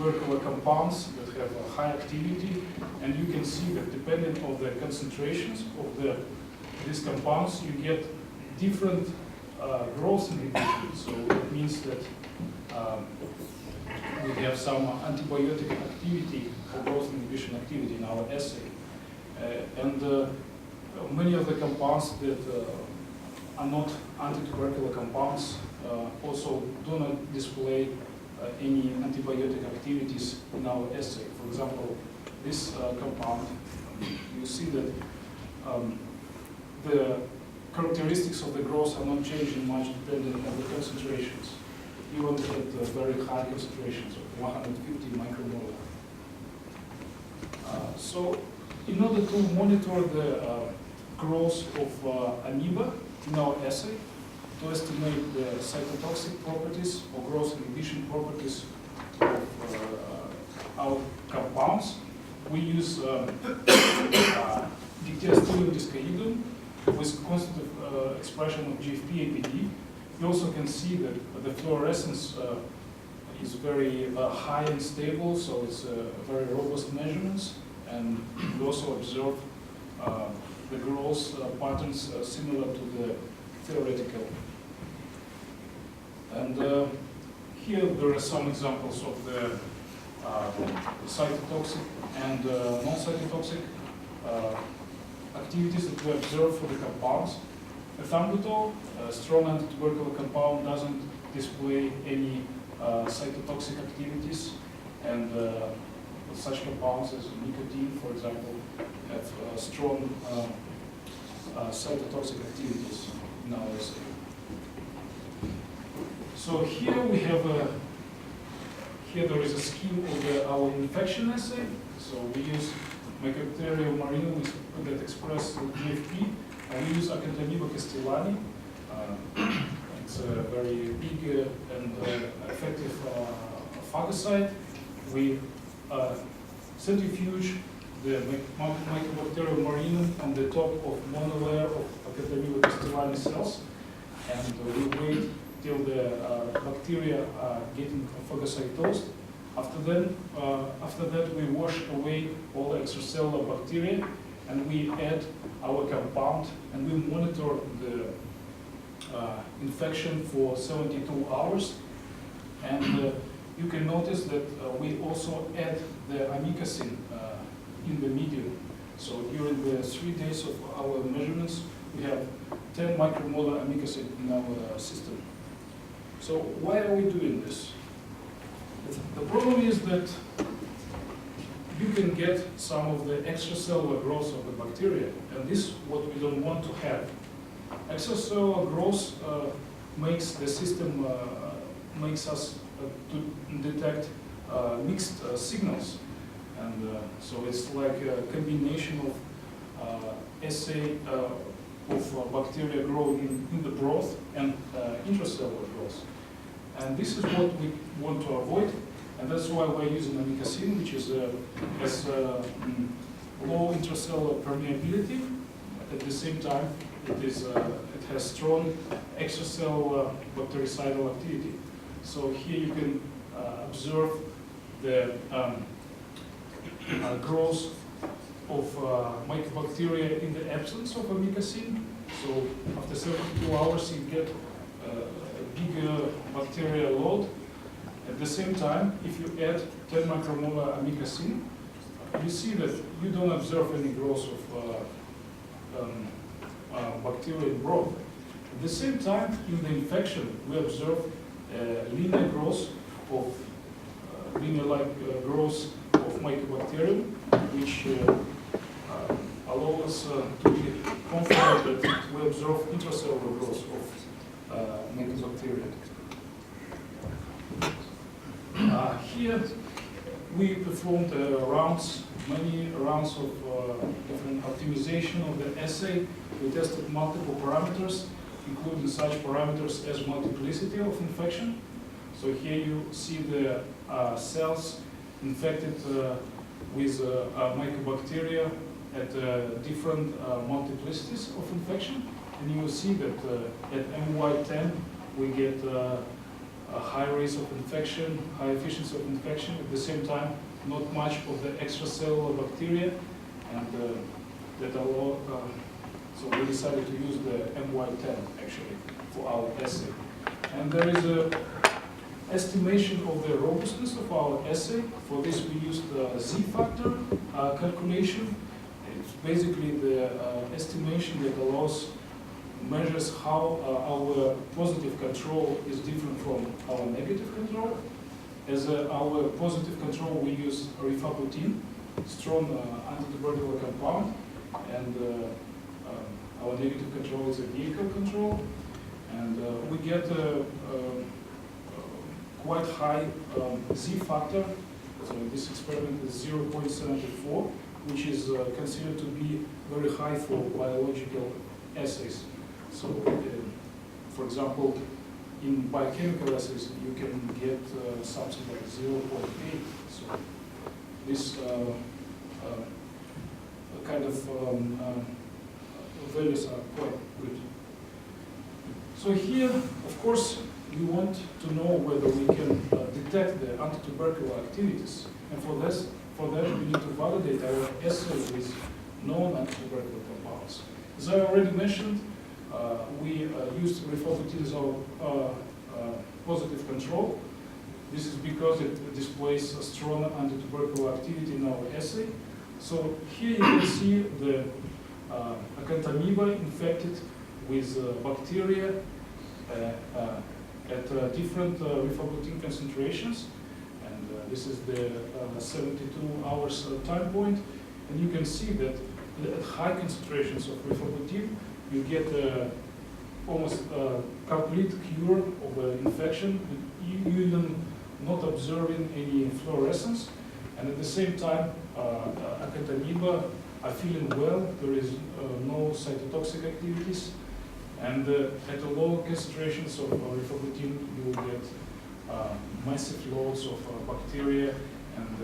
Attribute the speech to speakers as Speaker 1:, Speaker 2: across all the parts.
Speaker 1: antitubercular compounds that have a high activity, and you can see that depending on the concentrations of these compounds, you get different growth inhibition. So it means that we have some antibiotic activity or growth inhibition activity in our assay. Many of the compounds that are not antitubercular compounds also do not display any antibiotic activities in our assay. For example, this compound, you see that the characteristics of the growth are not changing much depending on the concentrations, even at very high concentrations of 150 micromolar. So in order to monitor the growth of amoeba in our assay, to estimate the cytotoxic properties or growth inhibition properties of our compounds, we use Dictyostelium discoidum with constant expression of GFP-APD. You also can see that the fluorescence is very high and stable, so it's very robust measurements, and we also observe the growth patterns similar to the theoretical. And here there are some examples of the cytotoxic and non-cytotoxic activities that we observe for the compounds. Ethambutol, a strong antitubercular compound, doesn't display any cytotoxic activities, and such compounds as nicotine, for example, have strong cytotoxic activities in our assay. So here we have here there is a scheme of our infection assay. So we use Mycobacterium marinum that express GFP, and we use Acanthamoeba castellani. It's a very big and effective fungicide. We centrifuge the Mycobacterium marinum on the top of monolayer of Acanthamoeba castellani cells, and we wait till the bacteria are getting phagocytosed. After that, we wash away all the extracellular bacteria, and we add our compound, and we monitor the infection for 72 hours. And you can notice that we also add the amikacin in the medium. So during the 3 days of our measurements, we have 10 micromolar amikacin in our system. So why are we doing this? The problem is that you can get some of the extracellular growth of the bacteria, and this is what we don't want to have. Extracellular growth makes the system, makes us to detect mixed signals. And so it's like a combination of assay of bacteria growing in the broth and intracellular growth. And this is what we want to avoid, and that's why we're using amikacin, which is has low intracellular permeability. At the same time, it has strong extracellular bactericidal activity. So here you can observe the growth of mycobacteria in the absence of amikacin. So after 72 hours, you get a bigger bacterial load. At the same time, if you add 10 micromolar amikacin, you see that you don't observe any growth of bacteria in broth. At the same time, in the infection, we observe linear growth of linear-like growth of mycobacterium, which allow us to be confident that we observe intracellular growth of mycobacteria. Here we performed many rounds of different optimization of the assay. We tested multiple parameters, including such parameters as multiplicity of infection. So here you see the cells infected with mycobacteria at different multiplicities of infection. And you will see that at MY10 we get high rates of infection, high efficiency of infection, at the same time, not much of the extracellular bacteria, and that allow, so we decided to use the MY10 actually for our assay. And there is a estimation of the robustness of our assay. For this we used the Z-factor calculation. It's basically the estimation that measures how our positive control is different from our negative control. As our positive control, we use rifabutin, strong antitubercular compound, and our negative control is a vehicle control. And we get quite high Z-factor. So this experiment is 0.74, which is considered to be very high for biological assays. So, for example, in biochemical assays, you can get something like 0.8. So this kind of values are quite good. So here, of course, we want to know whether we can detect the antitubercular activities. And for that, we need to validate our assay with known antitubercular compounds. As I already mentioned, we used rifabutin as our positive control. This is because it displays a strong antitubercular activity in our assay. So here you can see the acanthamoeba infected with bacteria at different rifabutin concentrations. And this is the 72 hours time point. And you can see that at high concentrations of rifabutin, you get almost complete cure of the infection, you even not observing any fluorescence. And at the same time, acanthamoeba are feeling well. There is no cytotoxic activities. And at the low concentrations of rifabutin, you will get massive loads of bacteria and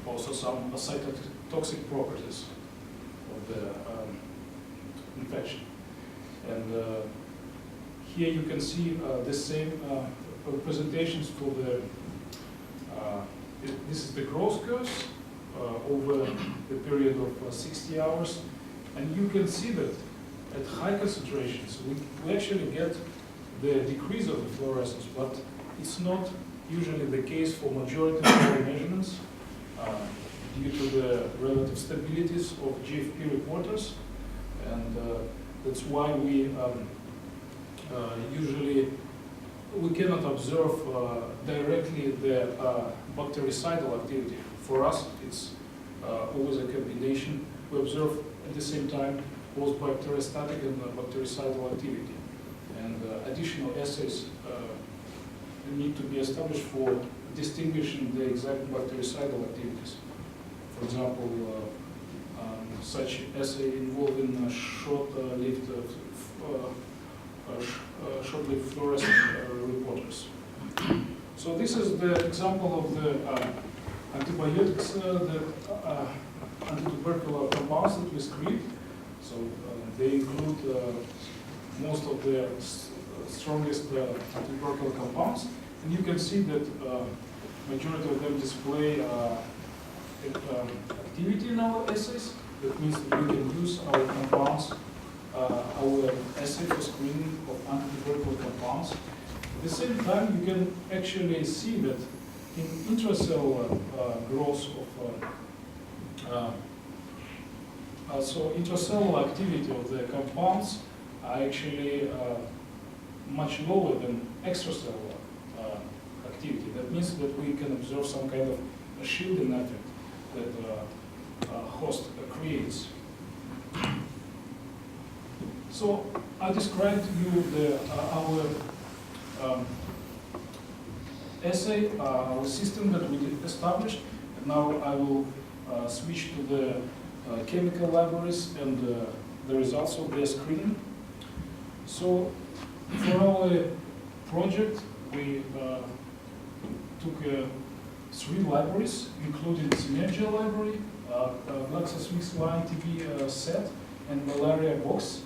Speaker 1: also some cytotoxic properties of the infection. And here you can see the same presentations for the, this is the growth curves over the period of 60 hours. And you can see that at high concentrations, we actually get the decrease of the fluorescence, but it's not usually the case for majority of our measurements due to the relative stabilities of GFP reporters. And that's why we usually we cannot observe directly the bactericidal activity. For us, it's always a combination. We observe at the same time both bacteriostatic and bactericidal activity. And additional assays need to be established for distinguishing the exact bactericidal activities. For example, such assay involving short-lived fluorescent reporters. So this is the example of the antibiotics, the antitubercular compounds that we screened. So they include most of the strongest antitubercular compounds, and you can see that majority of them display activity in our assays. That means that we can use our compounds, our assay for screening of antitubercular compounds. At the same time, you can actually see that in intracellular growth of so intracellular activity of the compounds are actually much lower than extracellular activity. That means that we can observe some kind of a shielding effect that host creates. So I described to you our assay, our system that we established. And now I will switch to the chemical libraries and the results of their screening. So for our project, we took 3 libraries, including Synergia library, GlaxoSmithKline TB set, and Malaria Box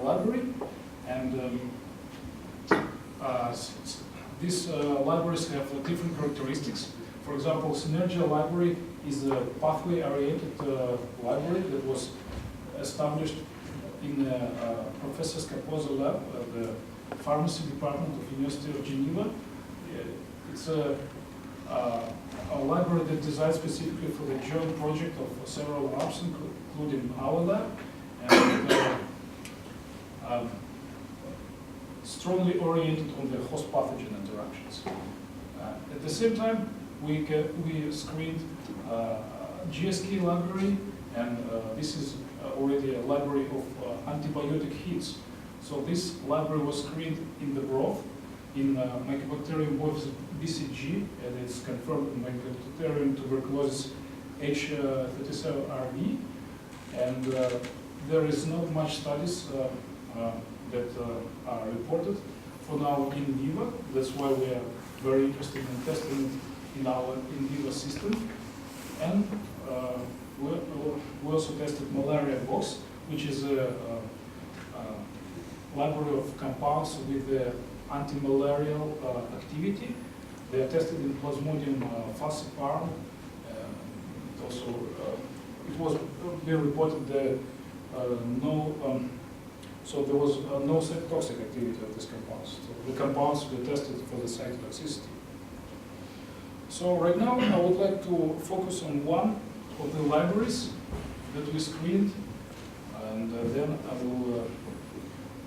Speaker 1: library. And these libraries have different characteristics. For example, Synergia library is a pathway-oriented library that was established in Professor Scapozza lab, the pharmacy department of University of Geneva. It's a library that designed specifically for the joint project of several labs, including our lab, and strongly oriented on the host pathogen interactions. At the same time, we screened GSK library, and this is already a library of antibiotic hits. So this library was screened in the broth in Mycobacterium bovis BCG, and it's confirmed in Mycobacterium tuberculosis H37RV. And there is not much studies that are reported for now in vivo. That's why we are very interested in testing it in our in vivo system. And we also tested malaria box, which is a library of compounds with the anti-malarial activity. They are tested in Plasmodium falciparum. Also, it was being reported that so there was no cytotoxic activity of these compounds. So the compounds were tested for the cytotoxicity. So right now I would like to focus on one of the libraries that we screened, and then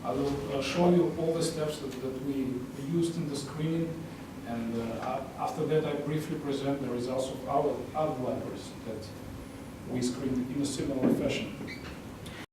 Speaker 1: I will show you all the steps that we used in the screening, and after that I briefly present the results of our other libraries that we screened in a similar fashion.